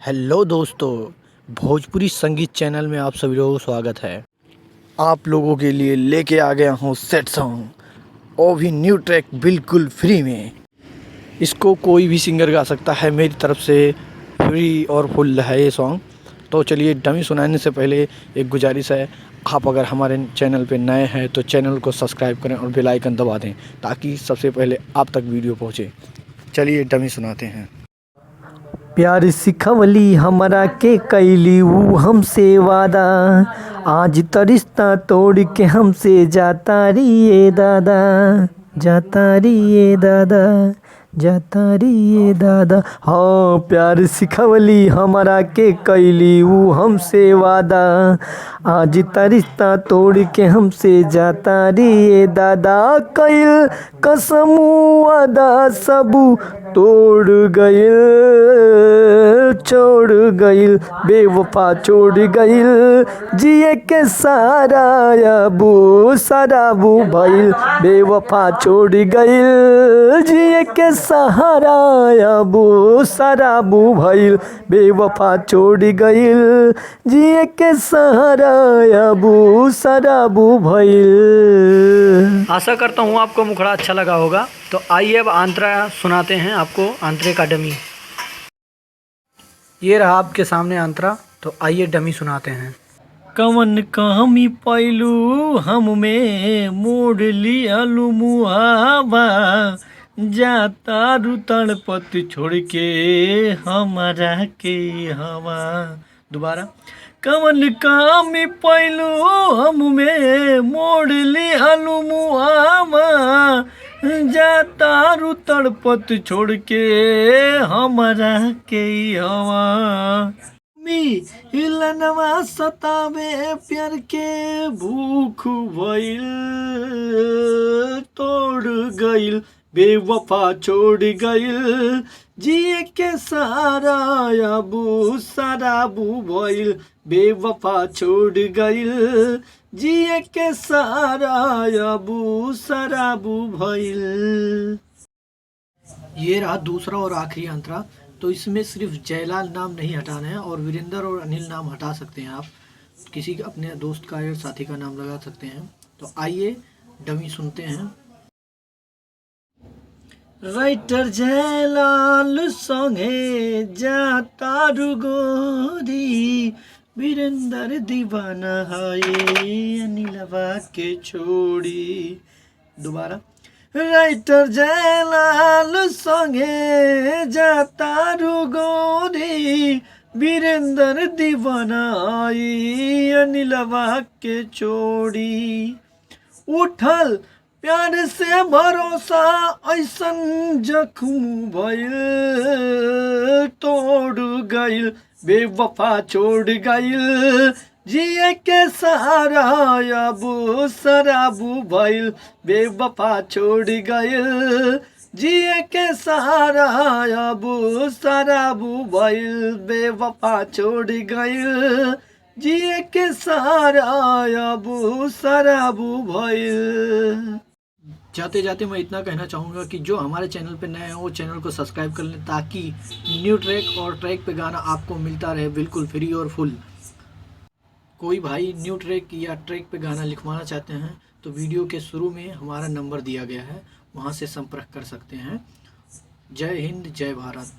Hello दोस्तों, भोजपुरी संगीत channel में आप सभी लोगों को स्वागत है। आप लोगों के लिए लेके आ गया हूँ सेट सॉन्ग और भी न्यू ट्रैक बिल्कुल फ्री में। इसको कोई भी सिंगर गा सकता है, मेरी तरफ से फ्री और फुल है ये सॉन्ग। तो चलिए, डमी सुनाने से पहले एक गुजारिश है, आप अगर हमारे चैनल पे नए हैं तो चैनल को सब्सक्राइब करें और बेल आइकन दबा दें ताकि सबसे पहले आप तक वीडियो पहुँचे। चलिए डमी सुनाते हैं। प्यार सिखवली हमरा के कैली ऊ हमसे वादा, आज त रिश्ता तोड़ के हमसे जाता रिए दादा, जाता रिए दादा, जाता रिए दादा। हाँ, प्यार सिखवली हमरा के कैली ऊ हमसे वादा, आज त रिश्ता तोड़ के हमसे जाता रिए दादा। कैल कसम वादा सबू तोड़ गइल, छोड़ गइल बेवफा छोड़ गइल, जिए के सहारा अबू शराबू भइल, बेवफा छोड़ गइल, जिए के सहारा अबू शराबू भइल, बेवफा छोड़ गइल, जिए के सहारा अबू शराबू भइल। आशा करता हूँ आपको मुखड़ा अच्छा लगा होगा। तो आइए अब आंतरा सुनाते हैं आपको, आंतरे का डमी। ये रहा आपके सामने आंतरा, तो आइए डमी सुनाते हैं। कवन कमी पैलू हम में मोड़ लियालू मुहावा, जाता रुतण पत छोड़ के हमारा के हवा। दोबारा, कवन कमी पैलू हम में मोड़ लियालू मुहावा, जाता रुतण पत छोड़ के हमारा के हवा। हिलनवा सतावे प्यार के भूख भइल, तोड़ गइल बेवफा छोड़ गइल, जिए के सहारा अबू शराबू भइल, बेवफा छोड़ गइल, जिए के सहारा अबू शराबू भइल। ये रहा दूसरा और आखिरी अंतरा। तो इसमें सिर्फ जयलाल नाम नहीं हटाना है और वीरेंद्र और अनिल नाम हटा सकते हैं। आप किसी अपने दोस्त का या साथी का नाम लगा सकते हैं। तो आइए डमी सुनते हैं। राइटर जयलाल संगे जाता रुगोरी, वीरेंद्र दीवाना है अनिलवा के छोड़ी। दोबारा, राइटर जयलाल संगे जाता रुगोरी, वीरेंद्र दीवाना आई अनिलवा के छोड़ी। उठल प्यार से भरोसा ऐसन जख्म भइल, तोड़ गइल बेवफा छोड़ गइल, जिए के सहारा अबू शराबू भइल, बेवफा छोड़ गइल, जिए के सहारा अबू शराबू भइल, बेवफा छोड़ गइल, जिए के सहारा अबू शराबू भइल। जाते जाते मैं इतना कहना चाहूँगा कि जो हमारे चैनल पे नए हैं वो चैनल को सब्सक्राइब कर लें ताकि न्यू ट्रैक और ट्रैक पे गाना आपको मिलता रहे बिल्कुल फ्री और फुल। कोई भाई न्यू ट्रैक या ट्रैक पे गाना लिखवाना चाहते हैं तो वीडियो के शुरू में हमारा नंबर दिया गया है, वहाँ से संपर्क कर सकते हैं। जय हिंद, जय भारत।